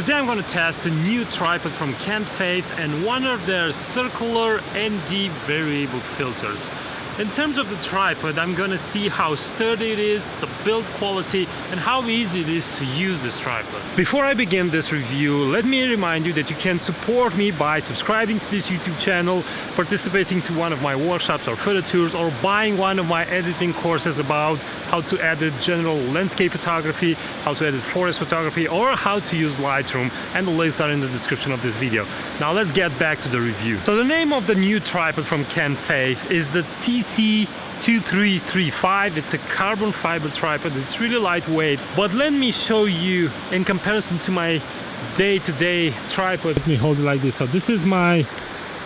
Today I'm going to test a new tripod from K&F and one of their circular ND variable filters. In terms of the tripod, I'm going to see how sturdy it is, the build quality, and how easy it is to use this tripod. Before I begin this review, let me remind you that you can support me by subscribing to this YouTube channel, participating to one of my workshops or photo tours, or buying one of my editing courses about how to edit general landscape photography, how to edit forest photography, or how to use Lightroom, and the links are in the description of this video. Now let's get back to the review. So the name of the new tripod from K&F is the TC2335. It's a carbon fiber tripod. It's really lightweight, but let me show you in comparison to my day-to-day tripod. Let me hold it like this. So this is my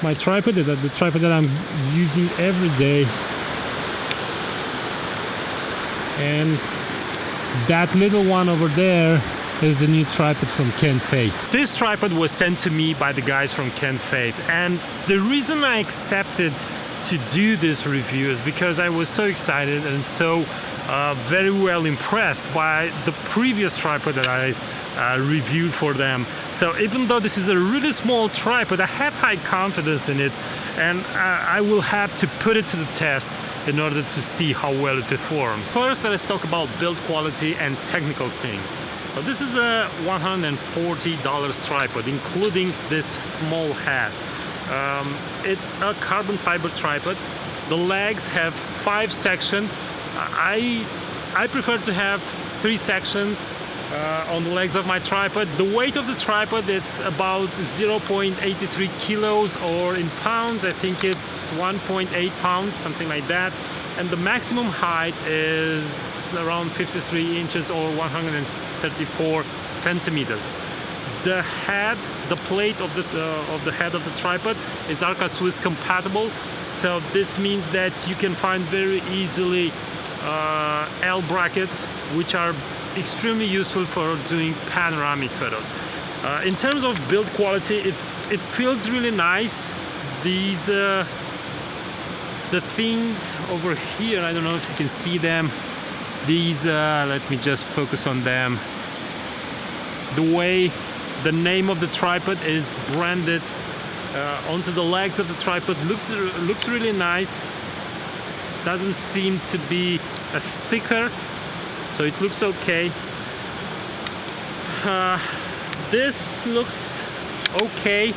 tripod, the tripod that I'm using every day. And that little one over there is the new tripod from K&F. This tripod was sent to me by the guys from K&F, and the reason I accepted to do this review is because I was so excited and so very well impressed by the previous tripod that I reviewed for them. So even though this is a really small tripod, I have high confidence in it, and I will have to put it to the test in order to see how well it performs. First, let's talk about build quality and technical things. So this is a $140 tripod, including this small head. It's a carbon fiber tripod. The legs have 5 sections. I prefer to have 3 sections on the legs of my tripod. The weight of the tripod, it's about 0.83 kilos, or in pounds I think it's 1.8 pounds, something like that. And the maximum height is around 53 inches or 134 centimeters. The head, the plate of the head of the tripod is Arca Swiss compatible, so this means that you can find very easily L brackets, which are extremely useful for doing panoramic photos. In terms of build quality, it feels really nice. These the things over here, I don't know if you can see them. These let me just focus on them. The way the name of the tripod is branded onto the legs of the tripod looks really nice. Doesn't seem to be a sticker, so it looks okay. This looks okay.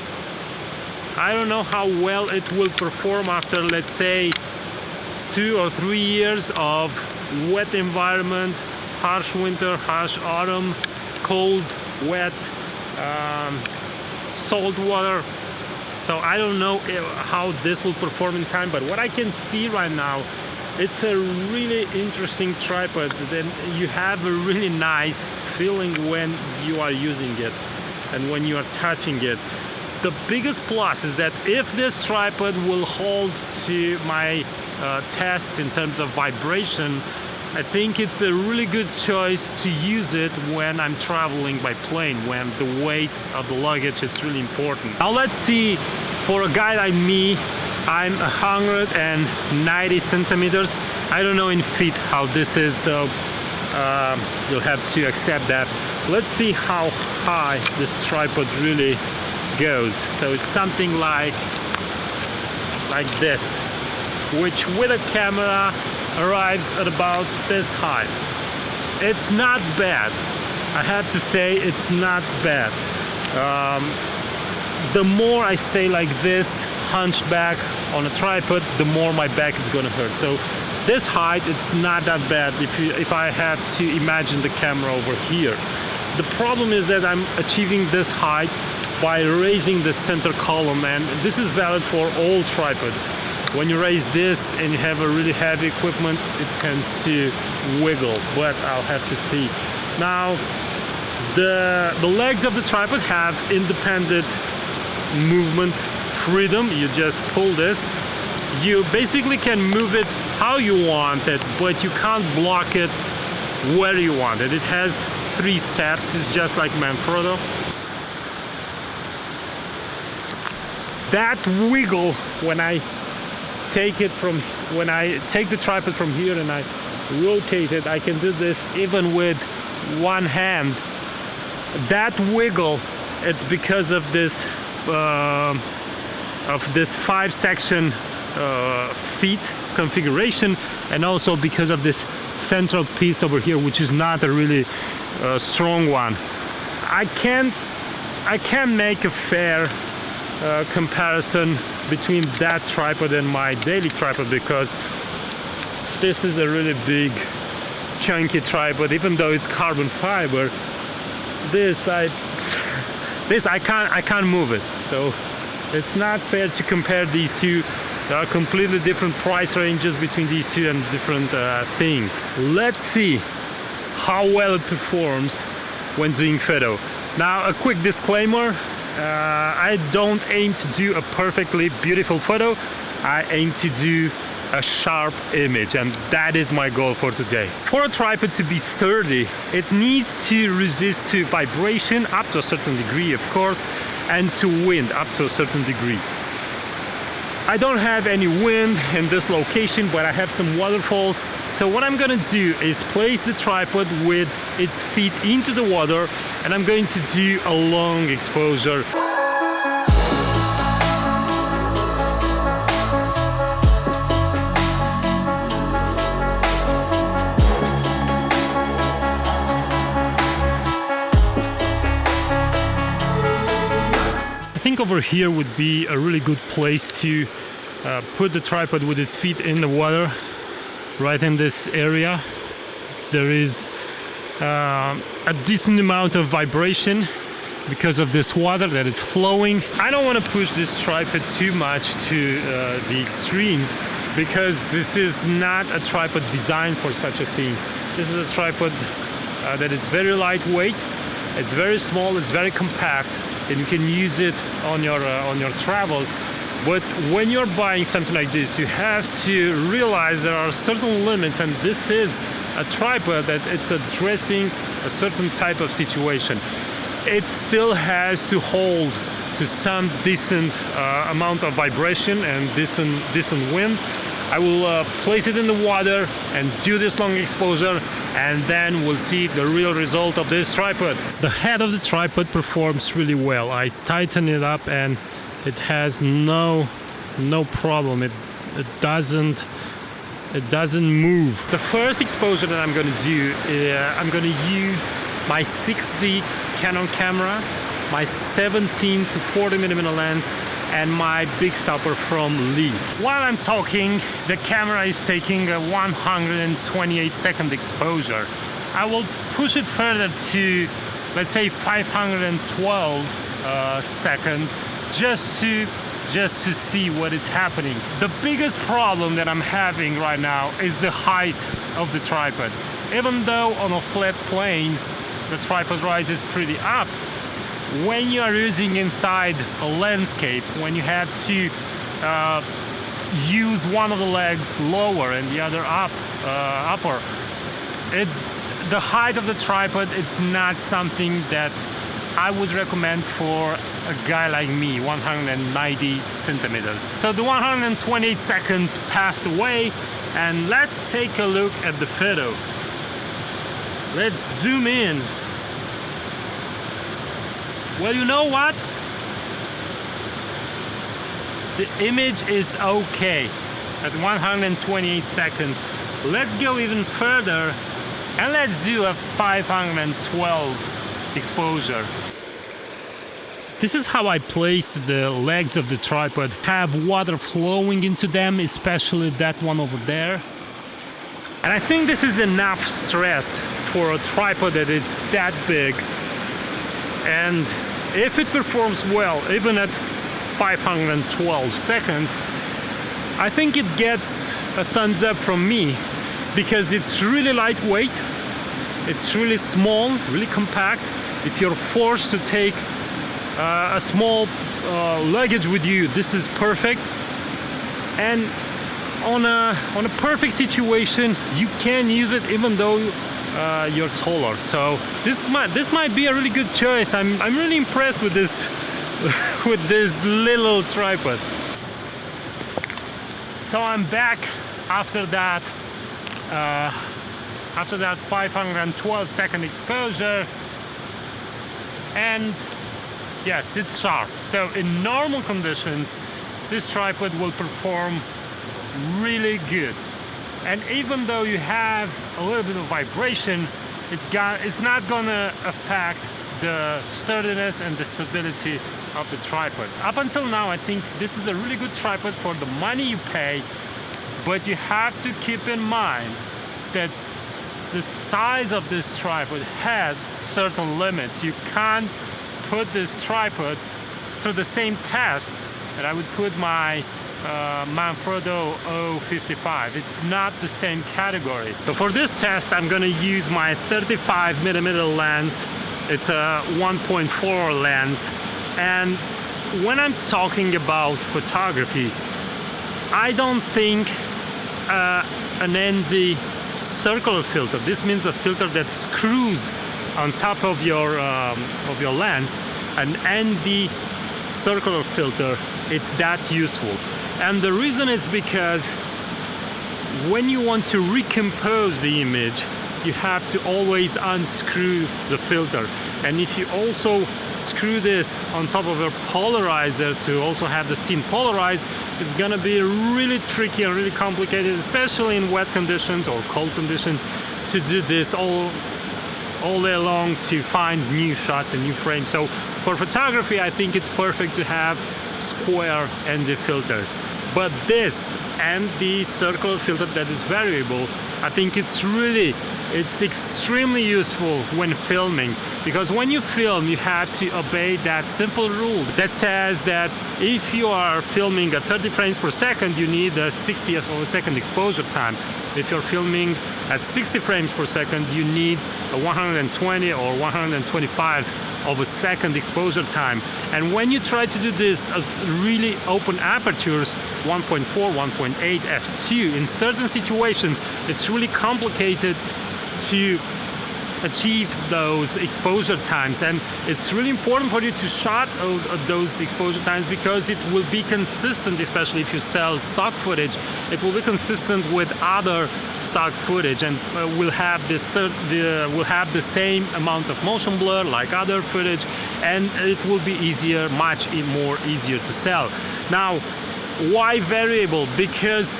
I don't know how well it will perform after, let's say, 2 or 3 years of wet environment, harsh winter, harsh autumn, cold, wet, salt water. So I don't know how this will perform in time, but what I can see right now, it's a really interesting tripod. Then you have a really nice feeling when you are using it and when you are touching it. The biggest plus is that if this tripod will hold to my tests in terms of vibration, I think it's a really good choice to use it when I'm traveling by plane, when the weight of the luggage is really important. Now let's see, for a guy like me, I'm 190 centimeters. I don't know in feet how this is, so you'll have to accept that. Let's see how high this tripod really goes. So it's something like this, which with a camera arrives at about this height. It's not bad. I have to say, it's not bad. The more I stay like this, hunched back on a tripod, the more my back is gonna hurt. So this height, it's not that bad if I have to imagine the camera over here. The problem is that I'm achieving this height by raising the center column, and this is valid for all tripods. When you raise this and you have a really heavy equipment, it tends to wiggle, but I'll have to see. Now, the legs of the tripod have independent movement freedom. You just pull this. You basically can move it how you want it, but you can't block it where you want it. It has 3 steps. It's just like Manfrotto. That wiggle when I take the tripod from here and I rotate it, I can do this even with one hand. That wiggle, it's because of this 5-section feet configuration, and also because of this central piece over here, which is not a really strong one. I can't make a fair comparison between that tripod and my daily tripod, because this is a really big chunky tripod. Even though it's carbon fiber, I can't move it. So it's not fair to compare these two. There are completely different price ranges between these two and different things. Let's see how well it performs when doing photo. Now, a quick disclaimer. I don't aim to do a perfectly beautiful photo. I aim to do a sharp image, and that is my goal for today. For a tripod to be sturdy, it needs to resist to vibration up to a certain degree, of course, and to wind up to a certain degree. I don't have any wind in this location, but I have some waterfalls. So what I'm gonna do is place the tripod with its feet into the water, and I'm going to do a long exposure. I think over here would be a really good place to put the tripod with its feet in the water. Right in this area there is a decent amount of vibration because of this water that is flowing. I don't want to push this tripod too much to the extremes, because this is not a tripod designed for such a thing. This is a tripod that is very lightweight, it's very small, it's very compact, and you can use it on your travels. But when you're buying something like this, you have to realize there are certain limits, and this is a tripod that it's addressing a certain type of situation. It still has to hold to some decent amount of vibration and decent wind. I will place it in the water and do this long exposure, and then we'll see the real result of this tripod. The head of the tripod performs really well. I tighten it up and it has no problem. It doesn't move. The first exposure that I'm going to do, I'm going to use my 6D Canon camera, my 17 to 40mm lens, and my big stopper from Lee. While I'm talking, the camera is taking a 128-second exposure. I will push it further to, let's say, 512 seconds, just to see what is happening. The biggest problem that I'm having right now is the height of the tripod. Even though on a flat plane the tripod rises pretty up, when you are using inside a landscape, when you have to use one of the legs lower and the other upper, the height of the tripod, it's not something that I would recommend for a guy like me, 190 centimeters. So the 128 seconds passed away, and let's take a look at the photo. Let's zoom in. Well, you know what? The image is okay at 128 seconds. Let's go even further and let's do a 512 exposure. This is how I placed the legs of the tripod. Have water flowing into them, especially that one over there. And I think this is enough stress for a tripod that it's that big. And if it performs well, even at 512 seconds, I think it gets a thumbs up from me, because it's really lightweight, it's really small, really compact. If you're forced to take a small luggage with you, this is perfect. And on a perfect situation, you can use it even though you're taller. So this might be a really good choice. I'm really impressed with this with this little tripod. So I'm back after that 512 second exposure. and yes, it's sharp. So in normal conditions, this tripod will perform really good. And even though you have a little bit of vibration, it's not gonna affect the sturdiness and the stability of the tripod. Up until now, I think this is a really good tripod for the money you pay, but you have to keep in mind that the size of this tripod has certain limits. You can't put this tripod through the same tests that I would put my Manfrotto 055. It's not the same category. So for this test, I'm gonna use my 35mm lens. It's a 1.4 lens. And when I'm talking about photography, I don't think an ND circular filter, this means a filter that screws on top of your lens, an ND circular filter, it's that useful. And the reason is because when you want to recompose the image, you have to always unscrew the filter. And if you also screw this on top of a polarizer to also have the scene polarized, it's gonna be really tricky and really complicated, especially in wet conditions or cold conditions, to do this all day long to find new shots and new frames. So for photography, I think it's perfect to have square ND filters. But this ND circular filter that is variable, I think it's extremely useful when filming, because when you film, you have to obey that simple rule that says that if you are filming at 30 frames per second, you need a 60th of a second exposure time. If you're filming at 60 frames per second, you need a 120 or 125 of a second exposure time. And when you try to do this as really open apertures, 1.4, 1.8 f2, in certain situations, it's really complicated to achieve those exposure times, and it's really important for you to shot those exposure times, because it will be consistent, especially if you sell stock footage. It will be consistent with other stock footage, and will have the same amount of motion blur like other footage, and it will be easier, much more easier to sell. Now, why variable? Because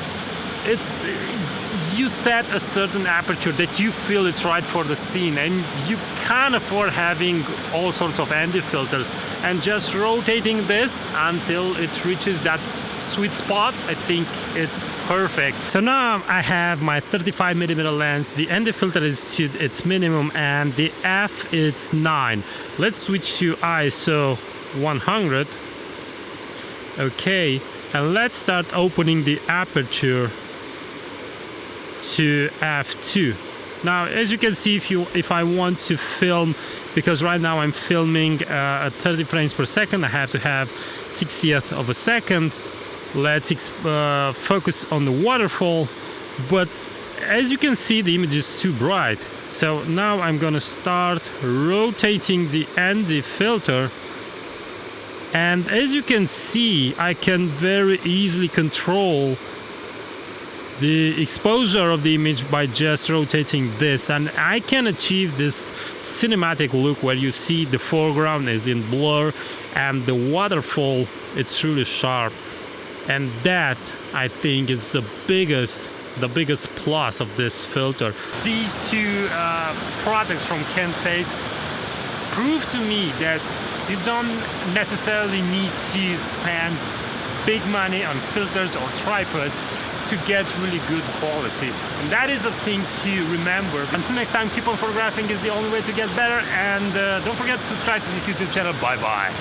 you set a certain aperture that you feel it's right for the scene, and you can't afford having all sorts of ND filters, and just rotating this until it reaches that sweet spot, I think it's perfect. So now I have my 35mm lens, the ND filter is to its minimum, and the f is 9. Let's switch to ISO 100. Okay, and let's start opening the aperture to f2. Now, as you can see, if I want to film, because right now I'm filming at 30 frames per second, I have to have 60th of a second. Let's focus on the waterfall, but as you can see, the image is too bright. So now I'm gonna start rotating the ND filter, and as you can see, I can very easily control the exposure of the image by just rotating this, and I can achieve this cinematic look where you see the foreground is in blur and the waterfall, it's really sharp. And that, I think, is the biggest plus of this filter. These two products from K&F prove to me that you don't necessarily need to spend big money on filters or tripods to get really good quality. And that is a thing to remember. Until next time, keep on photographing is the only way to get better, and don't forget to subscribe to this YouTube channel. Bye bye.